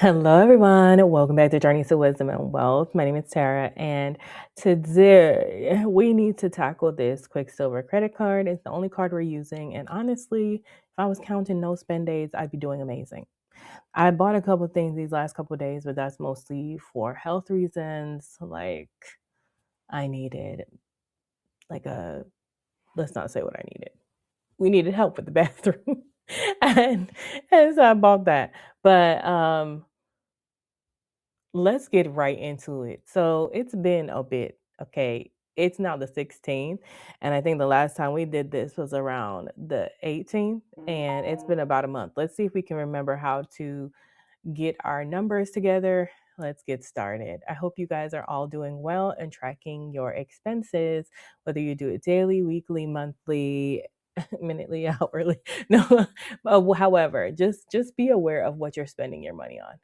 Hello, everyone. Welcome back to Journeys to Wisdom and Wealth. My name is Tara, and today we need to tackle this Quicksilver credit card. It's the only card we're using, and honestly, if I was counting no spend days, I'd be doing amazing. I bought a couple things these last couple days, but that's mostly for health reasons. Like I needed, like a let's not say what I needed. We needed help with the bathroom, and and so I bought that. But let's get right into it. So it's been a bit, okay. It's now the 16th, and I think the last time we did this was around the 18th, and it's been about a month. Let's see if we can remember how to get our numbers together. Let's get started. I hope you guys are all doing well and tracking your expenses, whether you do it daily, weekly, monthly, minutely, hourly. No, however, just be aware of what you're spending your money on.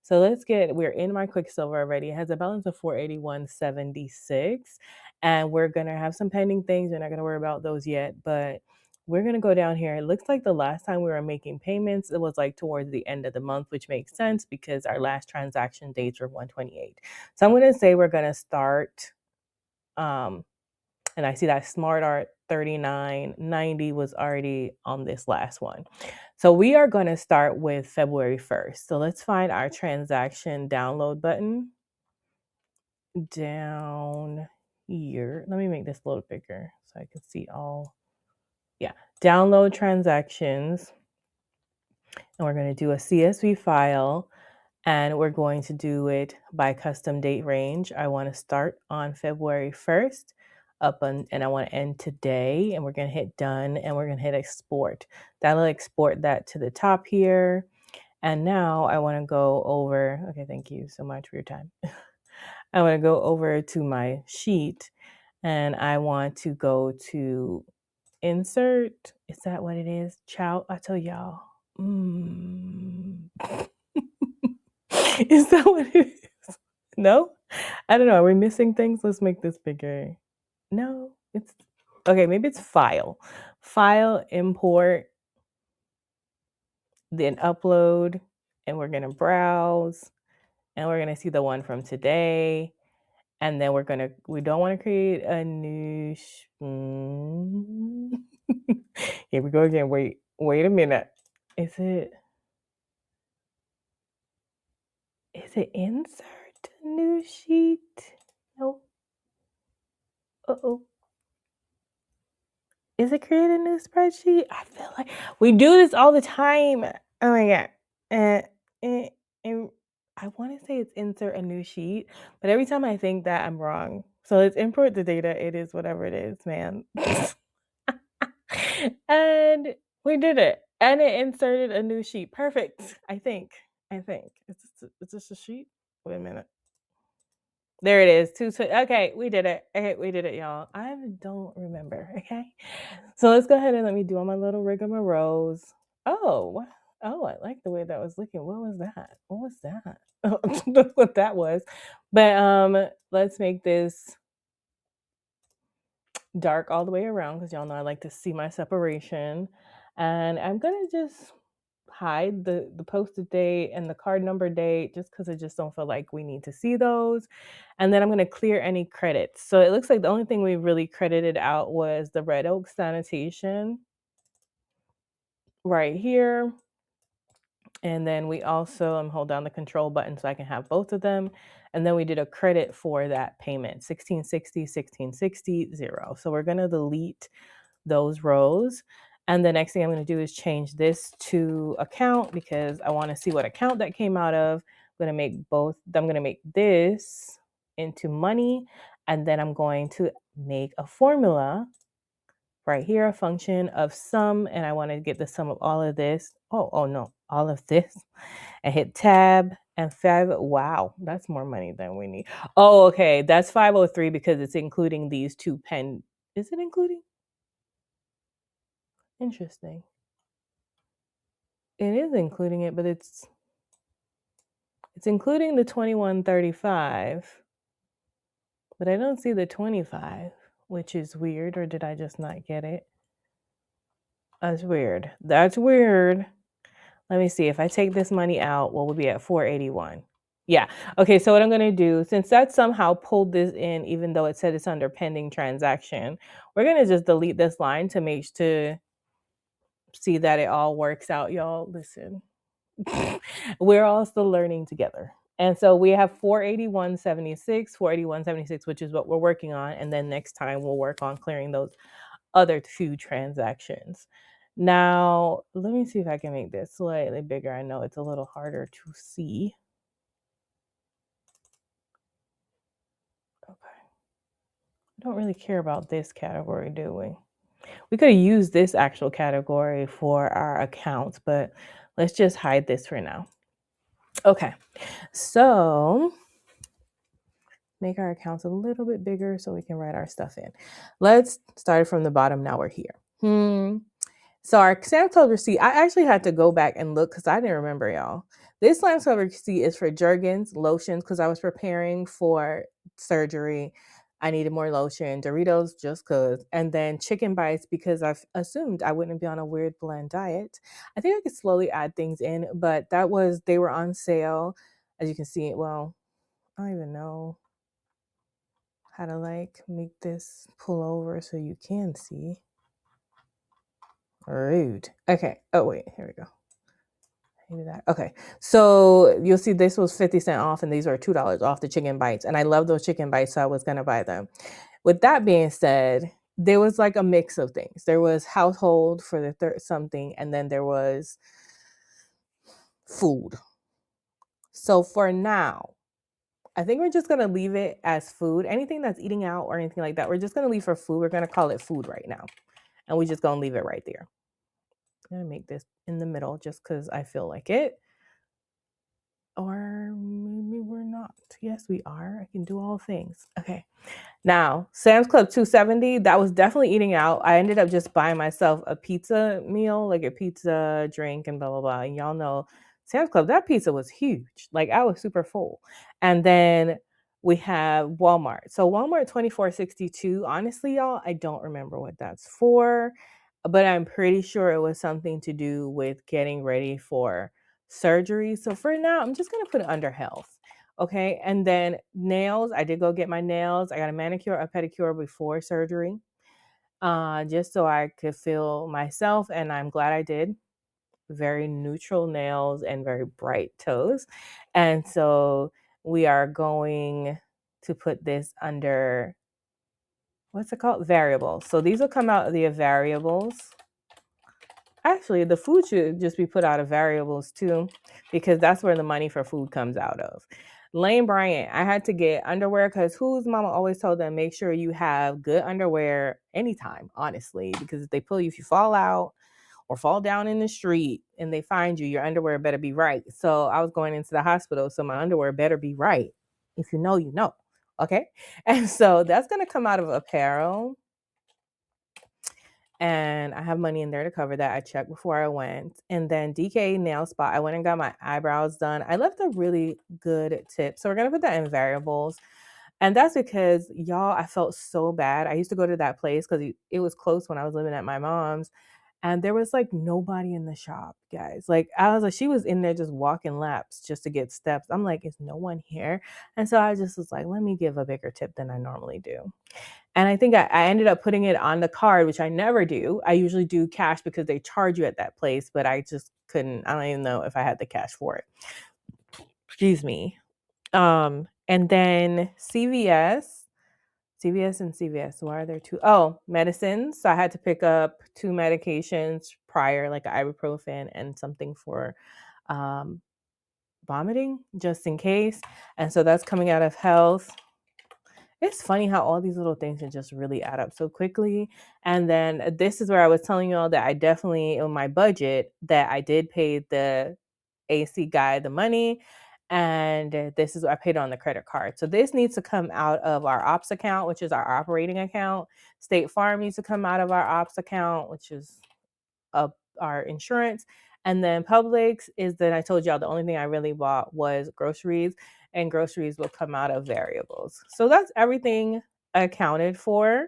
So we're in my Quicksilver already. It has a balance of 481.76, and we're gonna have some pending things. We're not gonna worry about those yet, but we're going to go down here. It looks like the last time we were making payments, it was like towards the end of the month, which makes sense because our last transaction dates were 128. So I'm going to say we're going to start, and I see that Smart Art 3990 was already on this last one. So we are going to start with February 1st. So let's find our transaction download button down here. Let me make this a little bigger so I can see all. Yeah, download transactions. And we're going to do a CSV file, and we're going to do it by custom date range. I want to start on February 1st and I want to end today, and we're going to hit done, and we're going to hit export. That'll export that to the top here. And now I want to go over, okay, thank you so much for your time. I want to go over to my sheet, and I want to go to insert. Is that what it is? Child, I tell y'all. Is that what it is? No? I don't know. Are we missing things? Let's make this bigger. No, it's okay. Maybe it's file. File, import, then upload, and we're going to browse, and we're going to see the one from today. And then we don't want to create a new. Here we go again. Wait a minute. Is it insert new sheet? No. Uh-oh. Is it create a new spreadsheet? I feel like we do this all the time. Oh my God. And I want to say it's insert a new sheet, but every time I think that, I'm wrong. So let's import the data. It is whatever it is, man. And we did it. And it inserted a new sheet. Perfect. I think. Is this a sheet? Wait a minute. There it is. Okay, we did it. Okay, we did it, y'all. I don't remember. Okay. So let's go ahead and let me do all my little rigmaroles. Oh, I like the way that was looking. What was that? I don't know what that was. But let's make this dark all the way around because y'all know I like to see my separation. And I'm gonna just hide the posted date and the card number date just because I just don't feel like we need to see those. And then I'm going to clear any credits. So it looks like the only thing we really credited out was the Red Oak sanitation right here. And then we also hold down the control button so I can have both of them. And then we did a credit for that payment, 1660, 0. So we're going to delete those rows. And the next thing I'm going to do is change this to account because I want to see what account that came out of. I'm going to make this into money. And then I'm going to make a formula right here, a function of sum. And I want to get the sum of all of this. Oh no, all of this. And hit tab and 5. Wow, that's more money than we need. Oh, okay. That's 503 because it's including these two pen. Is it including? Interesting. It is including it, but it's including the 2135, but I don't see the 25, which is weird, or did I just not get it? That's weird. Let me see. If I take this money out, what would be at 481? Yeah. Okay. So what I'm going to do, since that somehow pulled this in, even though it said it's under pending transaction, we're going to just delete this line to make to see that it all works out, y'all. Listen, we're all still learning together. And so we have 481.76, 481.76, which is what we're working on. And then next time we'll work on clearing those other two transactions. Now, let me see if I can make this slightly bigger. I know it's a little harder to see. Okay. I don't really care about this category, do we? We could have used this actual category for our accounts, but let's just hide this for now. Okay. So make our accounts a little bit bigger so we can write our stuff in. Let's start from the bottom. Now we're here. So our Sam's Club receipt, I actually had to go back and look because I didn't remember, y'all. This Sam's Club receipt is for Jergens lotions because I was preparing for surgery. I needed more lotion, Doritos just because, and then chicken bites because I've assumed I wouldn't be on a weird blend diet. I think I could slowly add things in, but they were on sale. As you can see, well, I don't even know how to make this pull over so you can see. Rude. Okay. Oh, wait. Here we go. Maybe that. Okay. So you'll see this was 50 cents off and these were $2 off the chicken bites. And I love those chicken bites, so I was going to buy them. With that being said, there was like a mix of things. There was household for the third something, and then there was food. So for now, I think we're just going to leave it as food. Anything that's eating out or anything like that, we're just going to leave for food. We're going to call it food right now. And we're just going to leave it right there. I'm going to make this in the middle just because I feel like it. Or maybe we're not. Yes, we are. I can do all things. Okay. Now, Sam's Club 270, that was definitely eating out. I ended up just buying myself a pizza meal, like a pizza drink and blah, blah, blah. And y'all know Sam's Club, that pizza was huge. Like I was super full. And then we have Walmart. So Walmart 24.62. Honestly, y'all, I don't remember what that's for, but I'm pretty sure it was something to do with getting ready for surgery. So for now, I'm just going to put it under health. Okay. And then nails, I did go get my nails. I got a manicure, a pedicure before surgery, just so I could feel myself. And I'm glad I did. Very neutral nails and very bright toes. And so we are going to put this under, what's it called? Variables. So these will come out of the variables. Actually, the food should just be put out of variables too, because that's where the money for food comes out of. Lane Bryant, I had to get underwear because whose mama always told them make sure you have good underwear anytime, honestly, because if they pull you, if you fall out or fall down in the street and they find you, your underwear better be right. So I was going into the hospital, so my underwear better be right. If you know, you know. Okay. And so that's going to come out of apparel. And I have money in there to cover that. I checked before I went. And then DK Nail Spot, I went and got my eyebrows done. I left a really good tip. So we're going to put that in variables. And that's because, y'all, I felt so bad. I used to go to that place because it was close when I was living at my mom's. And there was like nobody in the shop, guys. Like I was like, she was in there just walking laps just to get steps. I'm like, is no one here? And so I just was like, let me give a bigger tip than I normally do. And I think I ended up putting it on the card, which I never do. I usually do cash because they charge you at that place, but I just couldn't. I don't even know if I had the cash for it. Excuse me. And then CVS and CVS. Why are there two? Oh, medicines. So I had to pick up 2 medications prior, like ibuprofen and something for vomiting, just in case. And so that's coming out of health. It's funny how all these little things can just really add up so quickly. And then this is where I was telling you all that I definitely, in my budget, that I did pay the AC guy the money. And this is what I paid on the credit card. So this needs to come out of our ops account, which is our operating account. State Farm needs to come out of our ops account, which is our insurance. And then Publix is that I told y'all the only thing I really bought was groceries, and groceries will come out of variables. So that's everything accounted for.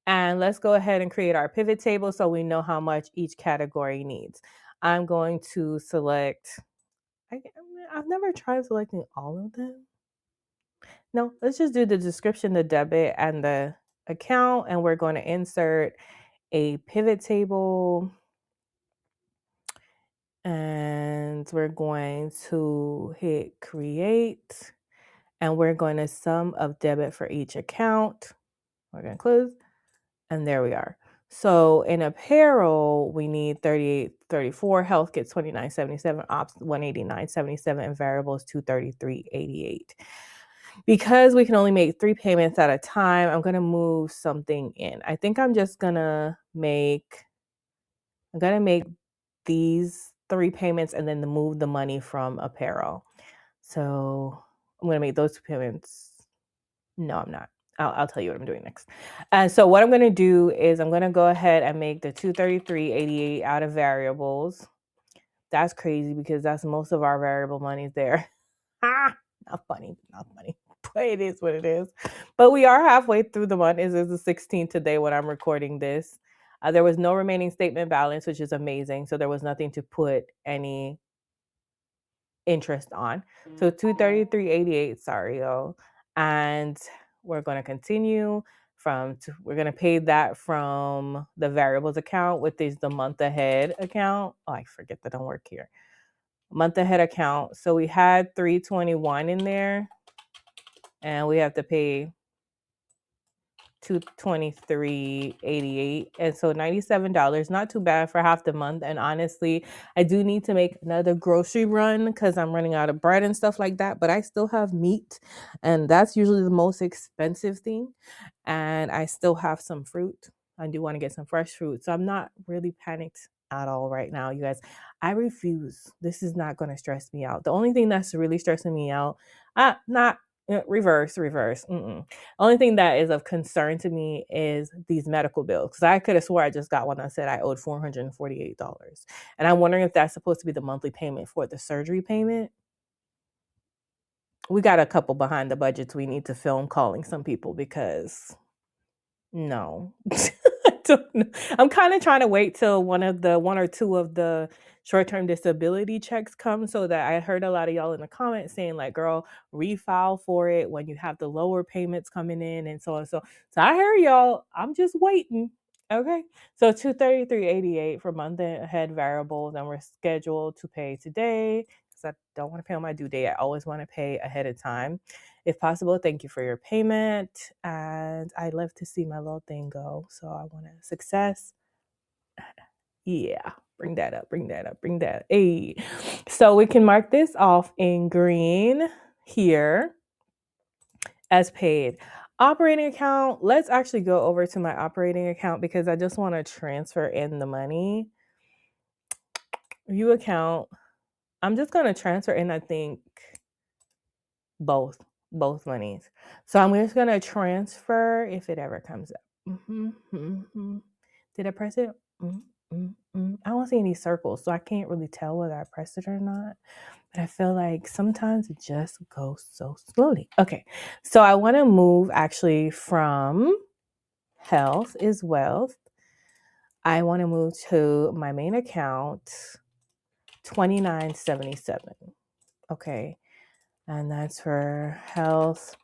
And let's go ahead and create our pivot table so we know how much each category needs. I'm going to select, I've never tried selecting all of them. No, let's just do the description, the debit, and the account, and we're going to insert a pivot table, and we're going to hit create, and we're going to sum of debit for each account. We're going to close, and there we are. So in apparel, we need 38.34, health gets 29.77, ops 189.77, and variables 233.88. Because we can only make 3 payments at a time, I'm gonna move something in. I think I'm just gonna make these 3 payments and then move the money from apparel. So I'm gonna make those 2 payments. No, I'm not. I'll tell you what I'm doing next. So what I'm going to do is I'm going to go ahead and make the 233.88 out of variables. That's crazy because that's most of our variable money there. Not funny. But it is what it is. But we are halfway through the month. It is the 16th today when I'm recording this. There was no remaining statement balance, which is amazing. So there was nothing to put any interest on. So 233.88, sorry, y'all. And we're going to continue we're going to pay that from the variables account, which is the month ahead account. Oh, I forget that don't work here. Month ahead account. So we had 321 in there, and we have to pay 223.88, and so $97, not too bad for half the month. And honestly, I do need to make another grocery run because I'm running out of bread and stuff like that, but I still have meat, and that's usually the most expensive thing, and I still have some fruit. I do want to get some fresh fruit, so I'm not really panicked at all right now, you guys. I refuse. This is not going to stress me out. The only thing that's really stressing me out, not reverse. Only thing that is of concern to me is these medical bills, because I could have swore I just got one that said I owed $448, and I'm wondering if that's supposed to be the monthly payment for the surgery payment. We got a couple behind the budgets we need to film calling some people because no. I don't know. I'm kind of trying to wait till one or two of the short-term disability checks come, so that I heard a lot of y'all in the comments saying like, girl, refile for it when you have the lower payments coming in and so on. So I hear y'all. I'm just waiting. Okay. So 233.88 for month ahead variables, and we're scheduled to pay today because I don't want to pay on my due date. I always want to pay ahead of time. If possible, thank you for your payment. And I'd love to see my little thing go. So I want a success. Yeah, bring that up. Hey. So we can mark this off in green here as paid. Operating account. Let's actually go over to my operating account because I just want to transfer in the money. View account. I'm just going to transfer in, I think, both monies. So I'm just going to transfer if it ever comes up. Did I press it? I don't see any circles, so I can't really tell whether I pressed it or not. But I feel like sometimes it just goes so slowly. Okay, so I want to move actually from health is wealth. I want to move to my main account, 29.77. Okay. And that's for health,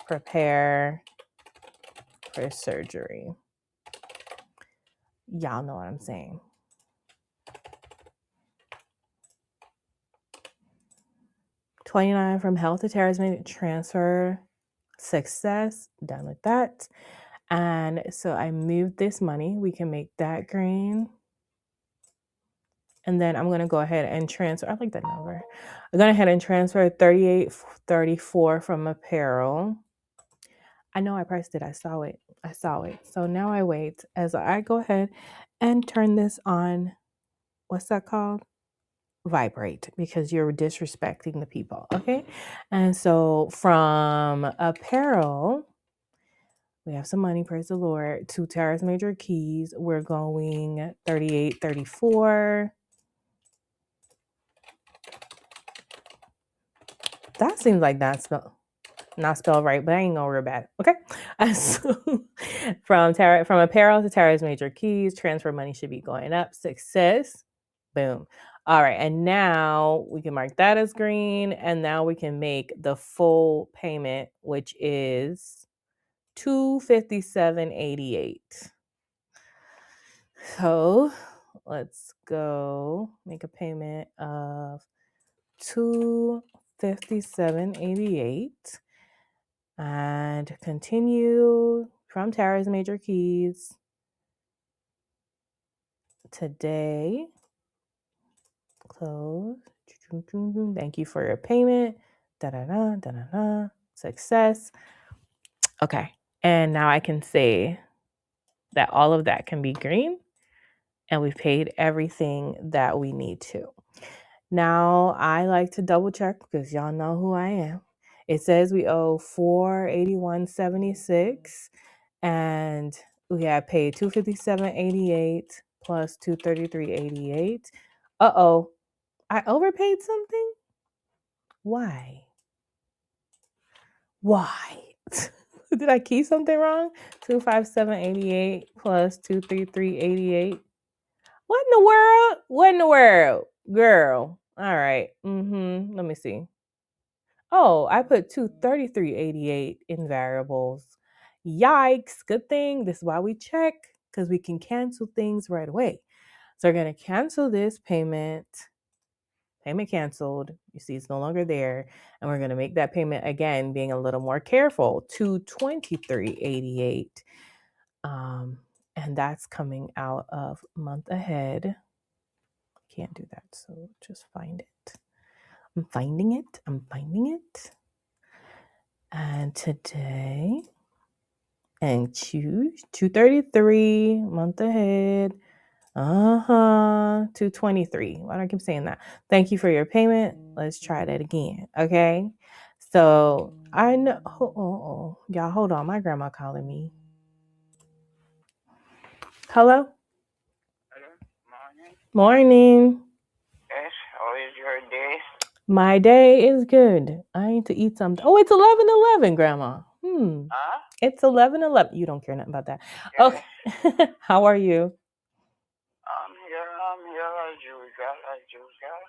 prepare for surgery. Y'all know what I'm saying. $29 from health to Tara's transfer. Success. Done with that. And so I moved this money. We can make that green. And then I'm going to go ahead and transfer. I like that number. I'm going to go ahead and transfer 38.34 from apparel. I know I pressed it. I saw it. So now I wait as I go ahead and turn this on. What's that called? Vibrate, because you're disrespecting the people. Okay. And so from apparel, we have some money, praise the Lord, to Tara's major keys. We're going 38.34. That seems like not spelled right, but I ain't gonna worry about it. Okay. So from apparel to Tara's major keys, transfer money should be going up. Success. Boom. All right. And now we can mark that as green. And now we can make the full payment, which is $257.88. So let's go make a payment of $257.88 and continue from Tara's Major Keys. Today, close. Thank you for your payment. Da-da-da, da-da-da. Success. Okay. And now I can say that all of that can be green and we've paid everything that we need to. Now I like to double check because y'all know who I am. It says we owe $481.76 and we have paid $257.88 plus $233.88. Uh-oh. I overpaid something? Why? Did I key something wrong? 257.88 plus 233.88. What in the world? What in the world? Girl. All right. Let me see. Oh, I put 233.88 in variables. Yikes. Good thing. This is why we check, because we can cancel things right away. So we're going to cancel this payment. Payment canceled. You see it's no longer there. And we're going to make that payment again, being a little more careful, $223.88. And that's coming out of month ahead. Can't do that, so just find it. I'm finding it. And today, and choose 233, month ahead. 223. Why do I keep saying that? Thank you for your payment. Let's try that again. Okay. So I know. Y'all, hold on. My grandma calling me. Hello? Morning. Yes, how is your day? My day is good. I need to eat something. Oh, it's 11:11, Grandma. Huh? It's 11:11. You don't care nothing about that. Okay. How are you? I'm here as usual.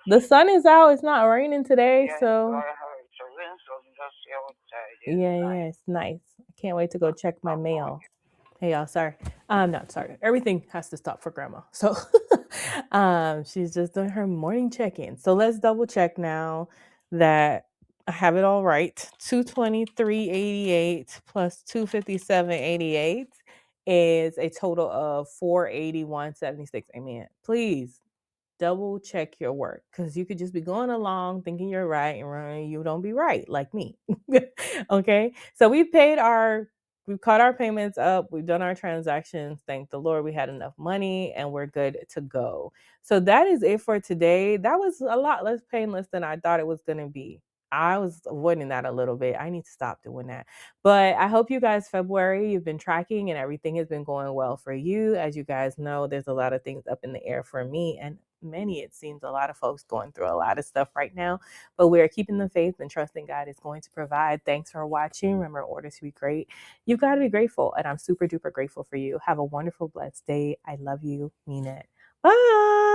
The sun is out. It's not raining today, Yes, so I heard the wind, so I'm just outside. yeah, it's nice. I can't wait to go check my mail. Hey y'all, sorry. I'm not sorry. Everything has to stop for Grandma. So she's just doing her morning check-in. So let's double check now that I have it all right. 223.88 plus 257.88 is a total of 481.76. Amen. Please double check your work, because you could just be going along thinking you're right and you don't be right like me. Okay. So we've caught our payments up. We've done our transactions. Thank the Lord we had enough money and we're good to go. So that is it for today. That was a lot less painless than I thought it was going to be. I was avoiding that a little bit. I need to stop doing that. But I hope you guys, February, you've been tracking and everything has been going well for you. As you guys know, there's a lot of things up in the air for me and it seems a lot of folks going through a lot of stuff right now, but we're keeping the faith and trusting God is going to provide. Thanks for watching. Remember, order to be great. You've got to be grateful, and I'm super duper grateful for you. Have a wonderful, blessed day. I love you. Mean it. Bye.